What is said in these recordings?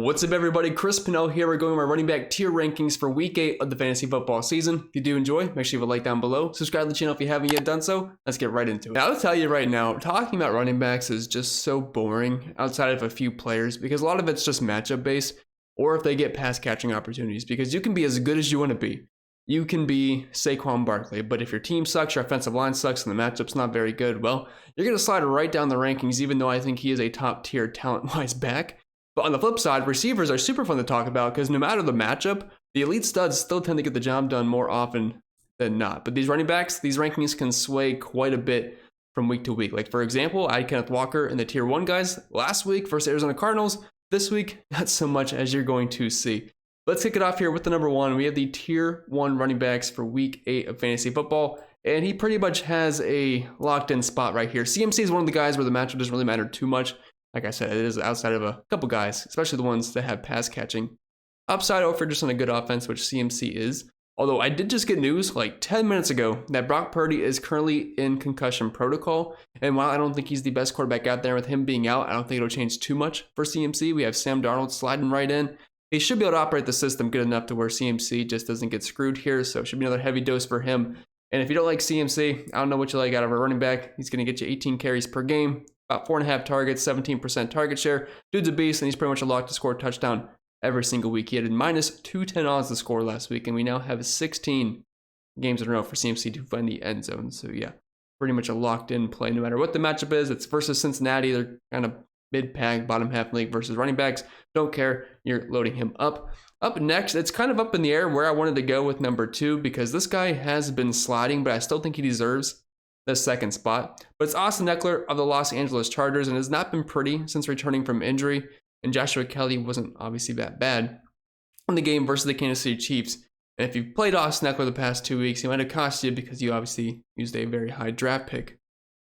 What's up, everybody? Chris Pinnell here. We're going over our running back tier rankings for week 8 of the fantasy football season. If you do enjoy, make sure you leave a like down below. Subscribe to the channel if you haven't yet done so. Let's get right into it. Now, I'll tell you right now, talking about running backs is just so boring outside of a few players because a lot of it's just matchup based or if they get pass catching opportunities, because you can be as good as you want to be. You can be Saquon Barkley, but if your team sucks, your offensive line sucks, and the matchup's not very good, well, you're going to slide right down the rankings, even though I think he is a top tier talent-wise back. But on the flip side, receivers are super fun to talk about because no matter the matchup, the elite studs still tend to get the job done more often than not. But these running backs, these rankings can sway quite a bit from week to week. Like, for example, I had Kenneth Walker in the tier 1 guys last week versus Arizona Cardinals. This week, not so much, as you're going to see. Let's kick it off here with the number 1. We have the tier 1 running backs for week 8 of fantasy football. And he pretty much has a locked in spot right here. CMC is one of the guys where the matchup doesn't really matter too much. Like I said, it is outside of a couple guys, especially the ones that have pass catching upside over just on a good offense, which CMC is. Although I did just get news like 10 minutes ago that Brock Purdy is currently in concussion protocol. And while I don't think he's the best quarterback out there, with him being out, I don't think it'll change too much for CMC. We have Sam Darnold sliding right in. He should be able to operate the system good enough to where CMC just doesn't get screwed here. So it should be another heavy dose for him. And if you don't like CMC, I don't know what you like out of a running back. He's going to get you 18 carries per game. About 4.5 targets, 17% target share. Dude's a beast, and he's pretty much a lock to score a touchdown every single week. He had minus 210 odds to score last week, and we now have 16 games in a row for CMC to find the end zone. So yeah, pretty much a locked in play no matter what the matchup is. It's versus Cincinnati. They're kind of mid-pack, bottom half league versus running backs. Don't care. You're loading him up. Up next, it's kind of up in the air where I wanted to go with number 2 because this guy has been sliding, but I still think he deserves the second spot. But it's Austin Eckler of the Los Angeles Chargers, and has not been pretty since returning from injury. And Joshua Kelly wasn't obviously that bad in the game versus the Kansas City Chiefs. And if you've played Austin Eckler the past 2 weeks, he might have cost you because you obviously used a very high draft pick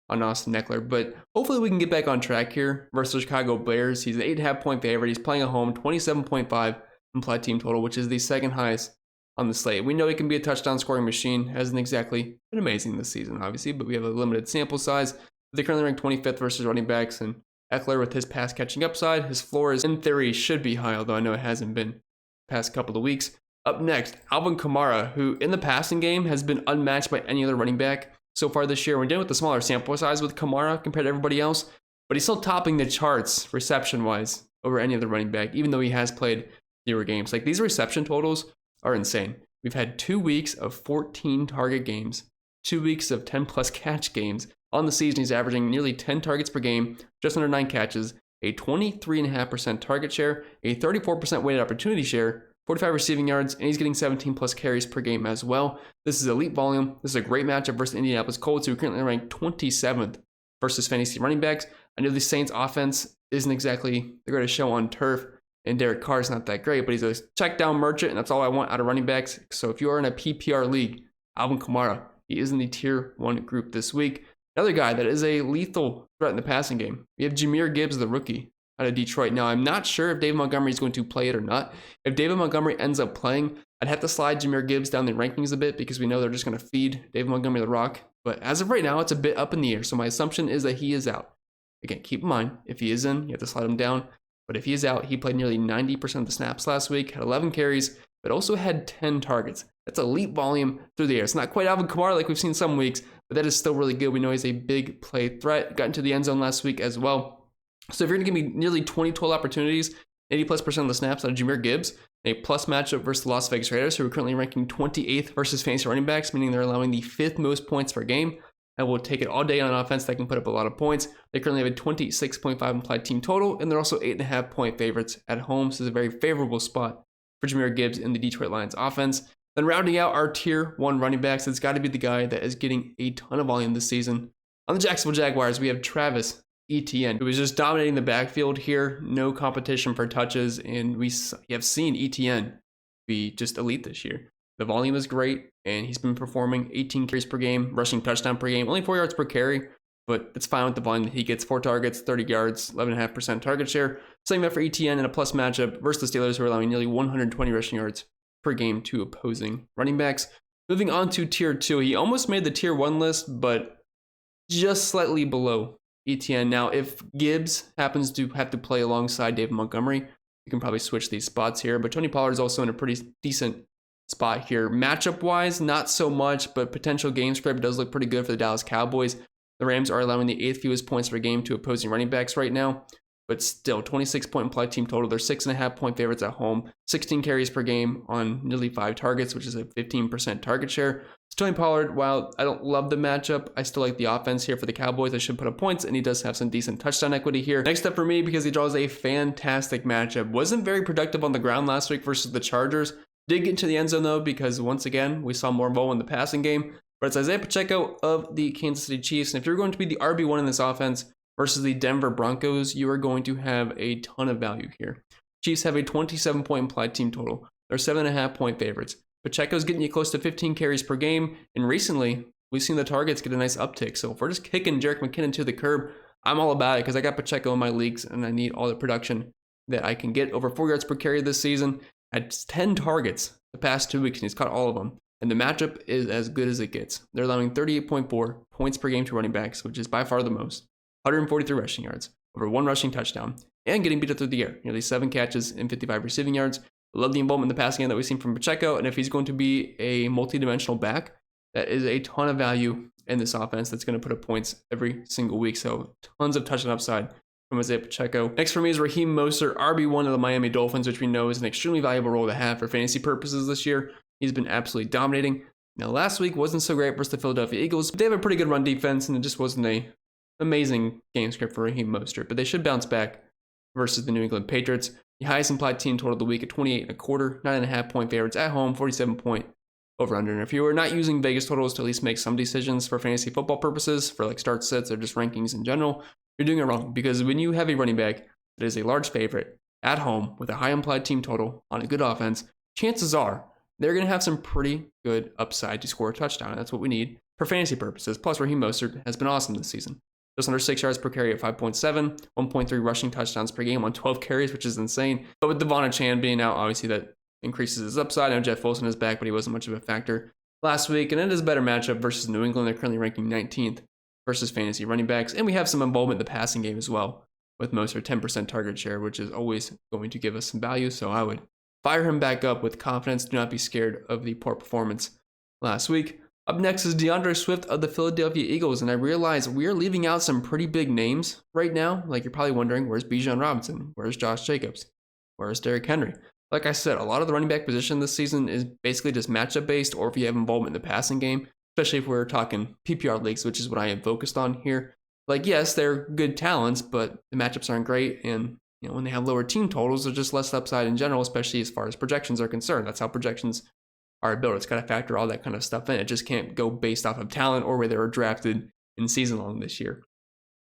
on Austin Eckler. But hopefully we can get back on track here versus the Chicago Bears. He's an 8.5 point favorite. He's playing at home, 27.5 implied team total, which is the second highest on the slate. We know he can be a touchdown scoring machine. Hasn't exactly been amazing this season, obviously, but we have a limited sample size. They currently rank 25th versus running backs, and Eckler with his pass catching upside, his floor is in theory should be high, although I know it hasn't been the past couple of weeks. Up next, Alvin Kamara, who in the passing game has been unmatched by any other running back so far this year. We're dealing with the smaller sample size with Kamara compared to everybody else, but he's still topping the charts reception wise over any other running back, even though he has played fewer games. Like, these reception totals are insane. We've had 2 weeks of 14 target games, 2 weeks of 10 plus catch games. On the season, he's averaging nearly 10 targets per game, just under 9 catches, a 23.5% target share, a 34% weighted opportunity share, 45 receiving yards, and he's getting 17 plus carries per game as well. This is elite volume. This is a great matchup versus Indianapolis Colts, who are currently ranked 27th versus fantasy running backs. I know the Saints offense isn't exactly the greatest show on turf, and Derek Carr is not that great, but he's a check down merchant, and that's all I want out of running backs. So if you are in a PPR league, Alvin Kamara, he is in the tier 1 group this week. Another guy that is a lethal threat in the passing game, we have Jahmyr Gibbs, the rookie out of Detroit. Now, I'm not sure if David Montgomery is going to play it or not. If David Montgomery ends up playing, I'd have to slide Jahmyr Gibbs down the rankings a bit because we know they're just going to feed David Montgomery the rock. But as of right now, it's a bit up in the air. So my assumption is that he is out. Again, keep in mind, if he is in, you have to slide him down. But if he is out, he played nearly 90% of the snaps last week, had 11 carries, but also had 10 targets. That's elite volume through the air. It's not quite Alvin Kamara like we've seen some weeks, but that is still really good. We know he's a big play threat. Got into the end zone last week as well. So if you're going to give me nearly 20 total opportunities, 80+% of the snaps out of Jahmyr Gibbs, a plus matchup versus the Las Vegas Raiders, who are currently ranking 28th versus fantasy running backs, meaning they're allowing the 5th most points per game. I will take it all day on an offense that can put up a lot of points. They currently have a 26.5 implied team total, and they're also 8.5 point favorites at home. So it's a very favorable spot for Jahmyr Gibbs in the Detroit Lions offense. Then rounding out our tier 1 running backs, it's got to be the guy that is getting a ton of volume this season. On the Jacksonville Jaguars, we have Travis Etienne, who is just dominating the backfield here. No competition for touches, and we have seen Etienne be just elite this year. The volume is great, and he's been performing 18 carries per game, rushing touchdown per game, only 4 yards per carry, but it's fine with the volume that he gets. 4 targets, 30 yards, 11.5% target share. Same that for Etienne in a plus matchup versus the Steelers, who are allowing nearly 120 rushing yards per game to opposing running backs. Moving on to tier 2, he almost made the tier 1 list, but just slightly below Etienne. Now, if Gibbs happens to have to play alongside David Montgomery, you can probably switch these spots here. But Tony Pollard is also in a pretty decent spot here. Matchup wise, not so much, but potential game script does look pretty good for the Dallas Cowboys. The Rams are allowing the 8th fewest points per game to opposing running backs right now, but still 26-point implied team total. They're 6.5-point favorites at home, 16 carries per game on nearly 5 targets, which is a 15% target share. So Tony Pollard, while I don't love the matchup, I still like the offense here for the Cowboys. I should put up points, and he does have some decent touchdown equity here. Next up for me, because he draws a fantastic matchup. Wasn't very productive on the ground last week versus the Chargers. Did get into the end zone though, because once again, we saw more involvement in the passing game. But it's Isaiah Pacheco of the Kansas City Chiefs. And if you're going to be the RB1 in this offense versus the Denver Broncos, you are going to have a ton of value here. Chiefs have a 27-point implied team total. They're 7.5-point favorites. Pacheco's getting you close to 15 carries per game. And recently, we've seen the targets get a nice uptick. So if we're just kicking Jerick McKinnon to the curb, I'm all about it because I got Pacheco in my leagues and I need all the production that I can get. Over 4 yards per carry this season. Had 10 targets the past 2 weeks, and he's caught all of them. And the matchup is as good as it gets. They're allowing 38.4 points per game to running backs, which is by far the most. 143 rushing yards, over 1 rushing touchdown, and getting beat up through the air. Nearly 7 catches and 55 receiving yards. I love the involvement in the passing game that we've seen from Pacheco, and if he's going to be a multi-dimensional back, that is a ton of value in this offense that's going to put up points every single week. So tons of touchdown upside from Isaiah Pacheco. Next for me is Raheem Mostert, RB1 of the Miami Dolphins, which we know is an extremely valuable role to have for fantasy purposes this year. He's been absolutely dominating. Now, last week wasn't so great versus the Philadelphia Eagles, but they have a pretty good run defense, and it just wasn't an amazing game script for Raheem Mostert. But they should bounce back versus the New England Patriots. The highest implied team total of the week at 28.25, 9.5-point favorites at home, 47-point over/under. And if you are not using Vegas totals to at least make some decisions for fantasy football purposes, for like start sets or just rankings in general, you're doing it wrong. Because when you have a running back that is a large favorite at home with a high implied team total on a good offense, chances are they're going to have some pretty good upside to score a touchdown. And that's what we need for fantasy purposes. Plus, Raheem Mostert has been awesome this season. Just under 6 yards per carry at 5.7, 1.3 rushing touchdowns per game on 12 carries, which is insane. But with Devon Achane being out, obviously that increases his upside. I know Jeff Wilson is back, but he wasn't much of a factor last week. And it is a better matchup versus New England. They're currently ranking 19th versus fantasy running backs. And we have some involvement in the passing game as well with Mostert, 10% target share, which is always going to give us some value. So I would fire him back up with confidence. Do not be scared of the poor performance last week. Up next is DeAndre Swift of the Philadelphia Eagles. And I realize we are leaving out some pretty big names right now. Like you're probably wondering, where's Bijan Robinson? Where's Josh Jacobs? Where's Derrick Henry? Like I said, a lot of the running back position this season is basically just matchup based, or if you have involvement in the passing game, especially if we're talking PPR leagues, which is what I am focused on here. Like, yes, they're good talents, but the matchups aren't great. And when they have lower team totals, there's just less upside in general, especially as far as projections are concerned. That's how projections are built. It's got to factor all that kind of stuff in. It just can't go based off of talent or where they were drafted in season long this year.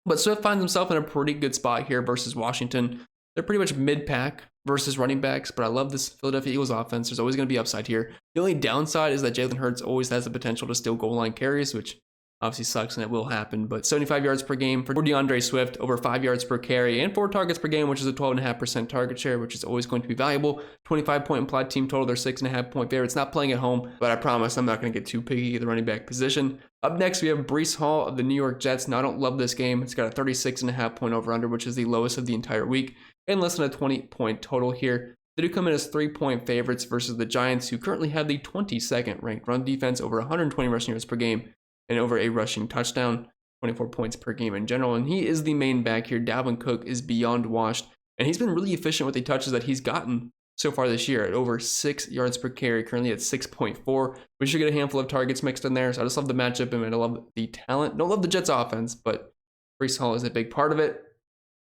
But Swift finds himself in a pretty good spot here versus Washington. They're pretty much mid-pack versus running backs, but I love this Philadelphia Eagles offense. There's always going to be upside here. The only downside is that Jalen Hurts always has the potential to steal goal line carries, which obviously sucks, and it will happen. But 75 yards per game for DeAndre Swift, over 5 yards per carry, and 4 targets per game, which is a 12.5% target share, which is always going to be valuable. 25-point implied team total. They're 6.5-point favorites. Not playing at home, but I promise I'm not going to get too picky at the running back position. Up next, we have Bryce Hall of the New York Jets. Now, I don't love this game. It's got a 36.5-point over-under, which is the lowest of the entire week, and less than a 20-point total here. They do come in as 3-point favorites versus the Giants, who currently have the 22nd ranked run defense, over 120 rushing yards per game, and over a rushing touchdown, 24 points per game in general. And he is the main back here. Dalvin Cook is beyond washed, and he's been really efficient with the touches that he's gotten so far this year at over 6 yards per carry, currently at 6.4. We should get a handful of targets mixed in there. So I just love the matchup, and I love the talent. Don't love the Jets offense, but Bryce Hall is a big part of it.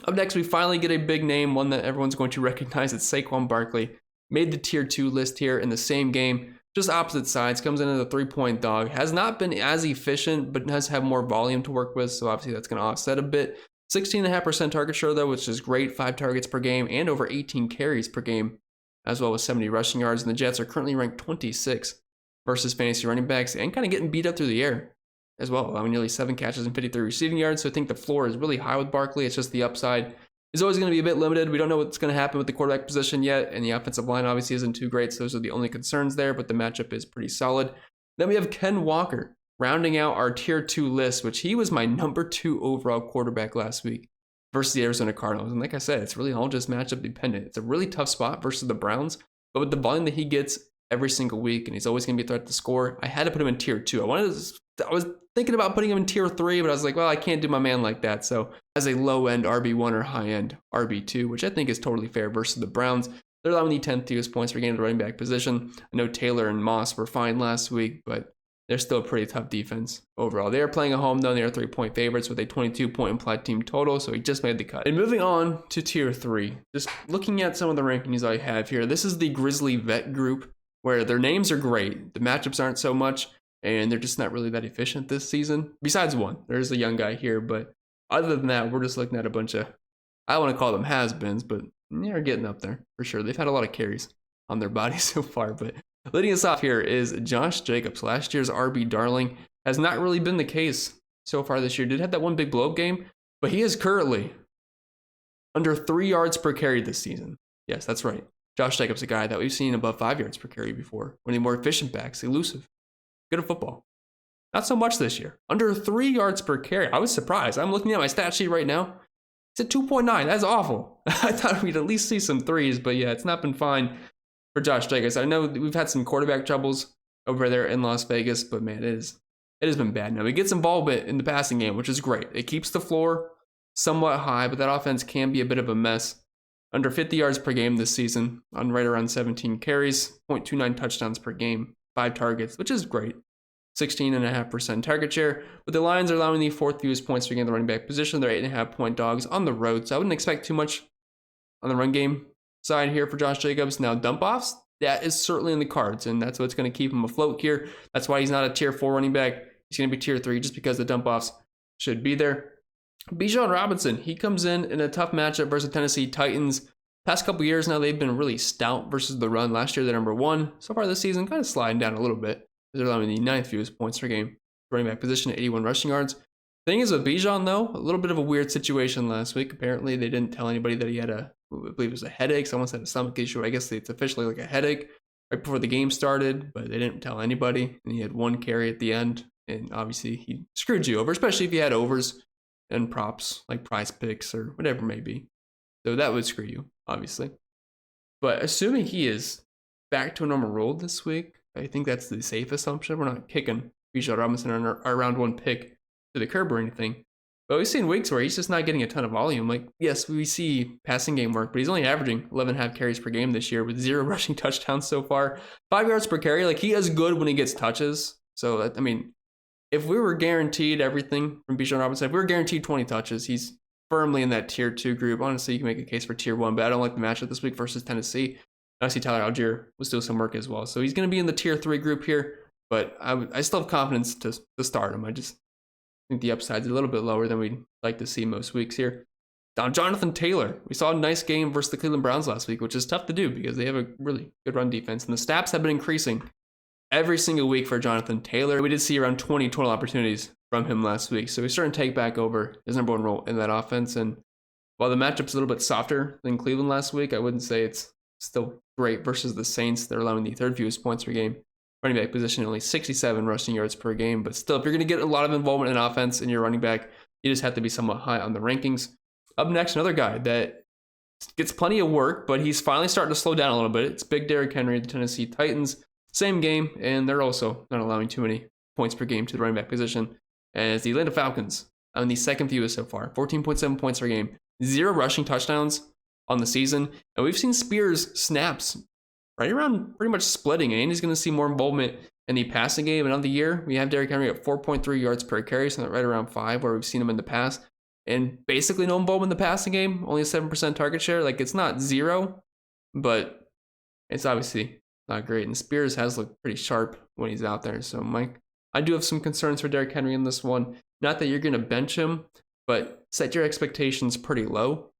Up next, we finally get a big name, one that everyone's going to recognize. It's Saquon Barkley. Made the tier 2 list here in the same game. Just opposite sides, comes in as a 3-point dog. Has not been as efficient, but does have more volume to work with, so obviously that's going to offset a bit. 16.5% target share, though, which is great. 5 targets per game and over 18 carries per game, as well as 70 rushing yards. And the Jets are currently ranked 26 versus fantasy running backs, and kind of getting beat up through the air as well, allowing nearly 7 catches and 53 receiving yards. So I think the floor is really high with Barkley. It's just the upside is always going to be a bit limited. We don't know what's going to happen with the quarterback position yet, and the offensive line obviously isn't too great, so those are the only concerns there, but the matchup is pretty solid. Then we have Ken Walker, rounding out our tier 2 list, which he was my number 2 overall quarterback last week. versus the Arizona Cardinals. And like I said, it's really all just matchup dependent. It's a really tough spot versus the Browns, but with the volume that he gets every single week, and he's always going to be a threat to score, I had to put him in tier 2. I was thinking about putting him in tier 3, but I was like, well, I can't do my man like that. So as a low-end RB1 or high-end RB2, which I think is totally fair versus the Browns, they're allowing the 10th fewest points per game to the running back position. I know Taylor and Moss were fine last week, but they're still a pretty tough defense overall. They are playing at home, though. They are 3-point favorites with a 22-point implied team total, so he just made the cut. And moving on to tier 3, just looking at some of the rankings I have here, this is the Grizzly Vet group, where their names are great. The matchups aren't so much, and they're just not really that efficient this season. Besides one, there's a young guy here, but other than that, we're just looking at a bunch of, I don't want to call them has-beens, but they're getting up there for sure. They've had a lot of carries on their body so far, but leading us off here is Josh Jacobs. Last year's RB darling has not really been the case so far this year. Did have that one big blow-up game, but he is currently under 3 yards per carry this season. Yes, that's right. Josh Jacobs, a guy that we've seen above 5 yards per carry before. One of the more efficient backs, elusive, good at football. Not so much this year. Under 3 yards per carry. I was surprised. I'm looking at my stat sheet right now. It's at 2.9. That's awful. I thought we'd at least see some threes, but yeah, it's not been fine for Josh Jacobs. I know we've had some quarterback troubles over there in Las Vegas, but man, it has been bad. Now, he gets involvement in the passing game, which is great. It keeps the floor somewhat high, but that offense can be a bit of a mess. Under 50 yards per game this season, on right around 17 carries, 0.29 touchdowns per game, 5 targets, which is great. 16.5% target share, but the Lions are allowing the 4th fewest points per game in the running back position. They're 8.5-point dogs on the road, so I wouldn't expect too much on the run game side here for Josh Jacobs. Now, dump-offs, that is certainly in the cards, and that's what's going to keep him afloat here. That's why he's not a tier 4 running back. He's going to be tier 3 just because the dump-offs should be there. Bijan Robinson, he comes in a tough matchup versus Tennessee Titans. Past couple years now, they've been really stout versus the run. Last year, they're number 1. So far this season, kind of sliding down a little bit. They're allowing the 9th fewest points per game. Running back position at 81 rushing yards. Thing is with Bijan, though, a little bit of a weird situation last week. Apparently, they didn't tell anybody that he had I believe it was a headache. Someone said a stomach issue. I guess it's officially like a headache right before the game started, but they didn't tell anybody. And he had 1 carry at the end. And obviously, he screwed you over, especially if you had overs and props like prize picks or whatever it may be. So that would screw you, obviously. But assuming he is back to a normal role this week, I think that's the safe assumption. We're not kicking Bijan Robinson on our round 1 pick to the curb or anything. But we've seen weeks where he's just not getting a ton of volume. Like, yes, we see passing game work, but he's only averaging 11.5 carries per game this year with 0 rushing touchdowns so far. 5 yards per carry. Like, he is good when he gets touches. So, I mean, if we were guaranteed everything from Bijan Robinson, if we were guaranteed 20 touches, he's firmly in that tier 2 group. Honestly, you can make a case for tier 1, but I don't like the matchup this week versus Tennessee. I see Tyler Algier was still some work as well. So he's going to be in the tier 3 group here, but I still have confidence to start him. I just think the upside's a little bit lower than we'd like to see most weeks here. Down Jonathan Taylor. We saw a nice game versus the Cleveland Browns last week, which is tough to do because they have a really good run defense, and the snaps have been increasing every single week for Jonathan Taylor. We did see around 20 total opportunities from him last week, so he's starting to take back over his number 1 role in that offense. And while the matchup's a little bit softer than Cleveland last week, I wouldn't say it's still great versus the Saints. They're allowing the 3rd fewest points per game. Running back position, only 67 rushing yards per game. But still, if you're going to get a lot of involvement in offense in your running back, you just have to be somewhat high on the rankings. Up next, another guy that gets plenty of work, but he's finally starting to slow down a little bit. It's big Derrick Henry, the Tennessee Titans. Same game, and they're also not allowing too many points per game to the running back position. As the Atlanta Falcons on the 2nd fewest so far, 14.7 points per game. 0 rushing touchdowns on the season. And we've seen Spears snaps right around pretty much splitting, and he's going to see more involvement in the passing game. And on the year, we have Derrick Henry at 4.3 yards per carry, so right around 5 where we've seen him in the past. And basically no involvement in the passing game, only a 7% target share. Like, it's not 0, but it's obviously not great. And Spears has looked pretty sharp when he's out there. So, Mike, I do have some concerns for Derrick Henry in this one. Not that you're going to bench him, but set your expectations pretty low.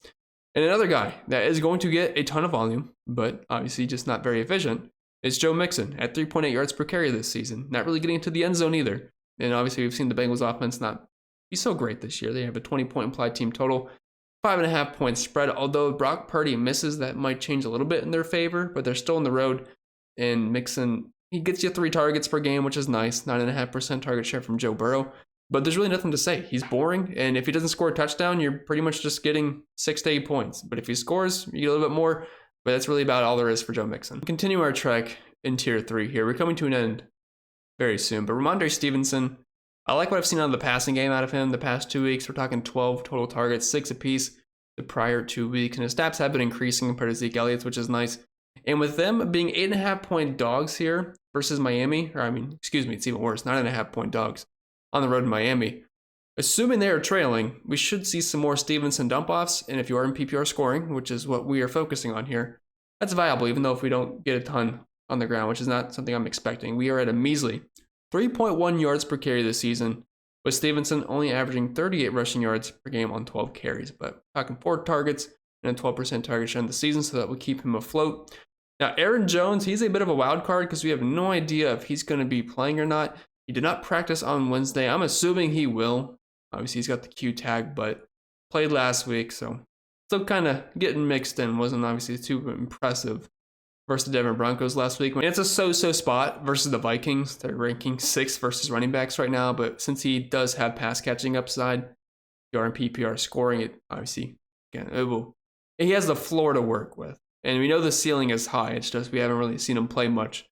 And another guy that is going to get a ton of volume, but obviously just not very efficient, is Joe Mixon at 3.8 yards per carry this season. Not really getting into the end zone either. And obviously we've seen the Bengals offense not be so great this year. They have a 20-point implied team total, 5.5 point spread. Although Brock Purdy misses, that might change a little bit in their favor, but they're still on the road. And Mixon, he gets you 3 targets per game, which is nice. 9.5% target share from Joe Burrow. But there's really nothing to say. He's boring, and if he doesn't score a touchdown, you're pretty much just getting 6 to 8 points. But if he scores, you get a little bit more, but that's really about all there is for Joe Mixon. Continue our trek in Tier 3 here. We're coming to an end very soon, but DeAndre Stevenson, I like what I've seen out of the passing game out of him the past 2 weeks. We're talking 12 total targets, 6 apiece the prior 2 weeks, and his stats have been increasing compared to Zeke Elliott's, which is nice. And with them being 8.5-point dogs here versus Miami, it's even worse, 9.5-point dogs on the road in Miami. Assuming they are trailing, we should see some more Stevenson dump-offs, and if you are in PPR scoring, which is what we are focusing on here, that's viable, even though if we don't get a ton on the ground, which is not something I'm expecting. We are at a measly 3.1 yards per carry this season, with Stevenson only averaging 38 rushing yards per game on 12 carries. But talking 4 targets and a 12% target share in the season, so that will keep him afloat. Now, Aaron Jones, he's a bit of a wild card because we have no idea if he's going to be playing or not. He did not practice on Wednesday. I'm assuming he will. Obviously, he's got the Q tag, but played last week, so still kind of getting mixed in. Wasn't obviously too impressive versus the Denver Broncos last week. And it's a so-so spot versus the Vikings. They're ranking 6th versus running backs right now, but since he does have pass catching upside, you are in PPR scoring it, obviously, again, he has the floor to work with. And we know the ceiling is high. It's just we haven't really seen him play much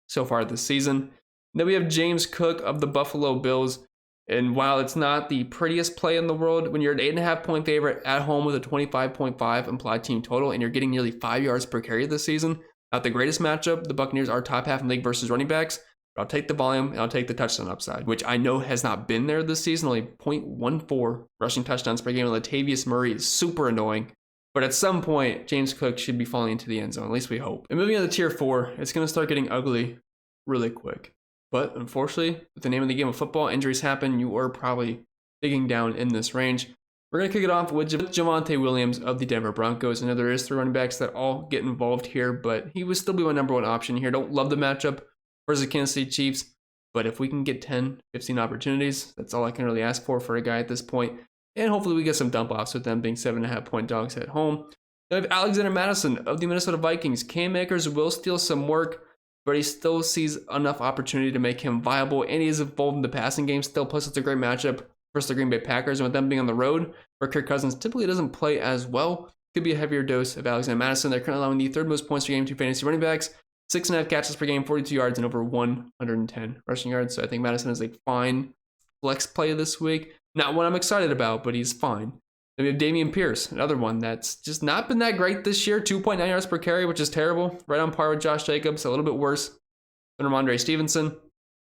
so far this season. Then we have James Cook of the Buffalo Bills. And while it's not the prettiest play in the world, when you're an 8.5-point favorite at home with a 25.5 implied team total, and you're getting nearly 5 yards per carry this season, not the greatest matchup. The Buccaneers are top half in the league versus running backs. But I'll take the volume and I'll take the touchdown upside, which I know has not been there this season. Only 0.14 rushing touchdowns per game. Latavius Murray is super annoying. But at some point, James Cook should be falling into the end zone. At least we hope. And moving on to Tier 4, it's going to start getting ugly really quick. But unfortunately, with the name of the game of football, injuries happen. You are probably digging down in this range. We're going to kick it off with Jamaal Williams of the Denver Broncos. I know there is 3 running backs that all get involved here, but he would still be my number 1 option here. Don't love the matchup versus the Kansas City Chiefs, but if we can get 10, 15 opportunities, that's all I can really ask for a guy at this point. And hopefully we get some dump-offs with them being 7.5-point dogs at home. Then we have Alexander Mattison of the Minnesota Vikings. Cam Akers will steal some work, but he still sees enough opportunity to make him viable, and he is involved in the passing game still. Plus, it's a great matchup versus the Green Bay Packers, and with them being on the road, where Kirk Cousins typically doesn't play as well, could be a heavier dose of Alexander Mattison. They're currently allowing the 3rd most points per game to fantasy running backs, 6.5 catches per game, 42 yards, and over 110 rushing yards. So I think Mattison is a fine flex play this week. Not one I'm excited about, but he's fine. Then we have Dameon Pierce, another one that's just not been that great this year. 2.9 yards per carry, which is terrible. Right on par with Josh Jacobs, a little bit worse than DeAndre Stevenson.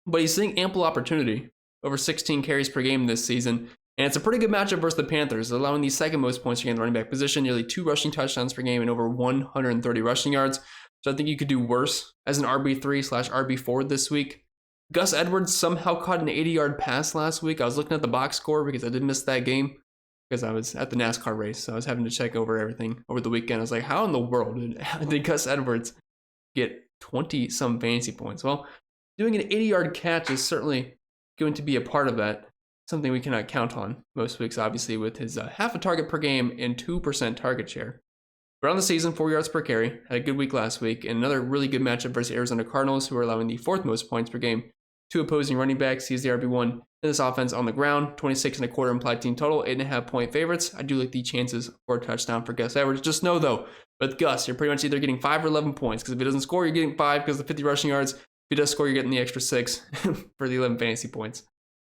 But he's seeing ample opportunity, over 16 carries per game this season. And it's a pretty good matchup versus the Panthers, allowing the 2nd most points per game in the running back position, nearly 2 rushing touchdowns per game and over 130 rushing yards. So I think you could do worse as an RB3/RB4 this week. Gus Edwards somehow caught an 80-yard pass last week. I was looking at the box score because I did miss that game because I was at the NASCAR race. So I was having to check over everything over the weekend. I was like, how in the world did Gus Edwards get 20-some fantasy points? Well, doing an 80-yard catch is certainly going to be a part of that. Something we cannot count on most weeks, obviously, with his half a target per game and 2% target share. But on the season, 4 yards per carry. Had a good week last week. And another really good matchup versus Arizona Cardinals, who are allowing the 4th most points per game to opposing running backs. He's the RB1 in this offense on the ground. 26.25 implied team total, 8.5-point favorites. I do like the chances for a touchdown for Gus Edwards. Just know, though, with Gus, you're pretty much either getting 5 or 11 points. Because if he doesn't score, you're getting 5 because of the 50 rushing yards. If he does score, you're getting the extra 6 for the 11 fantasy points.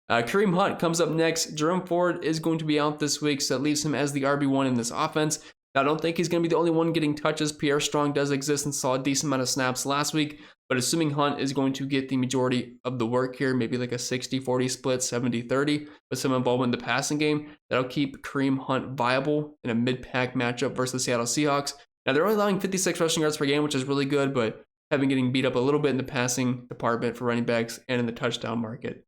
Kareem Hunt comes up next. Jerome Ford is going to be out this week, so that leaves him as the RB1 in this offense. Now, I don't think he's going to be the only one getting touches. Pierre Strong does exist and saw a decent amount of snaps last week, but assuming Hunt is going to get the majority of the work here, maybe like a 60-40 split, 70-30, with some involvement in the passing game, that'll keep Kareem Hunt viable in a mid-pack matchup versus the Seattle Seahawks. Now, they're only allowing 56 rushing yards per game, which is really good, but have been getting beat up a little bit in the passing department for running backs and in the touchdown market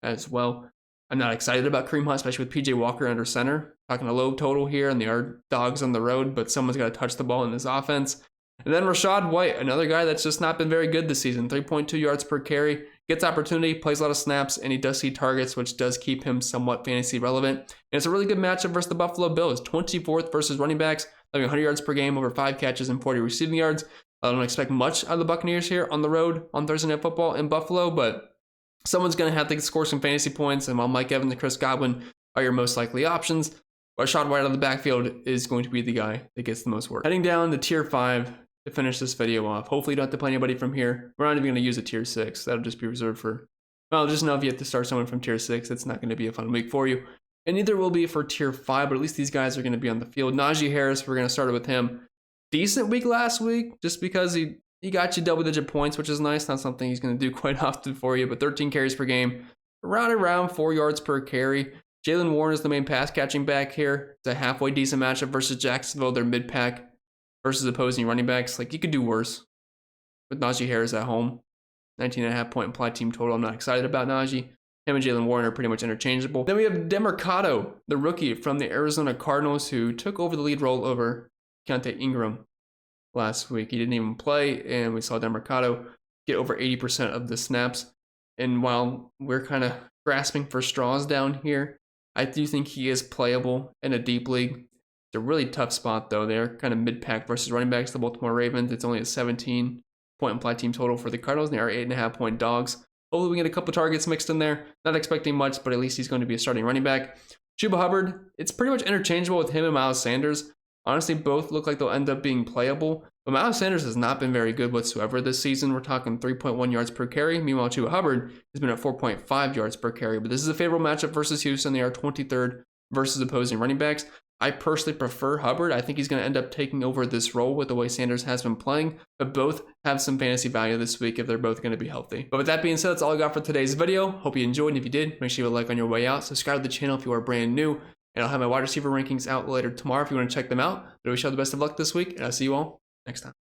as well. I'm not excited about Kareem Hunt, especially with PJ Walker under center. Talking a low total here, and they are dogs on the road, but someone's got to touch the ball in this offense. And then Rashad White, another guy that's just not been very good this season. 3.2 yards per carry, gets opportunity, plays a lot of snaps, and he does see targets, which does keep him somewhat fantasy relevant. And it's a really good matchup versus the Buffalo Bills. 24th versus running backs, having 100 yards per game, over 5 catches and 40 receiving yards. I don't expect much out of the Buccaneers here on the road on Thursday Night Football in Buffalo, but someone's going to have to score some fantasy points, and while Mike Evans and Chris Godwin are your most likely options, Rashad White on the backfield is going to be the guy that gets the most work. Heading down to tier 5 to finish this video off. Hopefully you don't have to play anybody from here. We're not even going to use a tier 6. That'll just be reserved for, well, just know if you have to start someone from tier 6, it's not going to be a fun week for you. And neither will be for tier 5, but at least these guys are going to be on the field. Najee Harris, we're going to start with him. Decent week last week, just because he got you double-digit points, which is nice. Not something he's going to do quite often for you, but 13 carries per game, around 4 yards per carry. Jalen Warren is the main pass-catching back here. It's a halfway decent matchup versus Jacksonville. They're mid-pack versus opposing running backs. Like, you could do worse with Najee Harris at home. 19.5 point implied team total. I'm not excited about Najee. Him and Jalen Warren are pretty much interchangeable. Then we have Demercado, the rookie from the Arizona Cardinals, who took over the lead role over Keontae Ingram last week. He didn't even play, and we saw Demercado get over 80% of the snaps. And while we're kind of grasping for straws down here, I do think he is playable in a deep league. It's a really tough spot, though. They're kind of mid-pack versus running backs, the Baltimore Ravens. It's only a 17 point implied team total for the Cardinals, and they are 8.5 point dogs. Hopefully we get a couple targets mixed in there. Not expecting much, but at least he's going to be a starting running back. Chuba Hubbard, it's pretty much interchangeable with him and Miles Sanders. Honestly, both look like they'll end up being playable, but Miles Sanders has not been very good whatsoever this season. We're talking 3.1 yards per carry. Meanwhile, Chuba Hubbard has been at 4.5 yards per carry, but this is a favorable matchup versus Houston. They are 23rd versus opposing running backs. I personally prefer Hubbard. I think he's going to end up taking over this role with the way Sanders has been playing, but both have some fantasy value this week if they're both going to be healthy. But with that being said, that's all I got for today's video. Hope you enjoyed, and if you did, make sure you like on your way out. Subscribe to the channel if you are brand new, and I'll have my wide receiver rankings out later tomorrow if you want to check them out. But I wish you all the best of luck this week, and I'll see you all next time.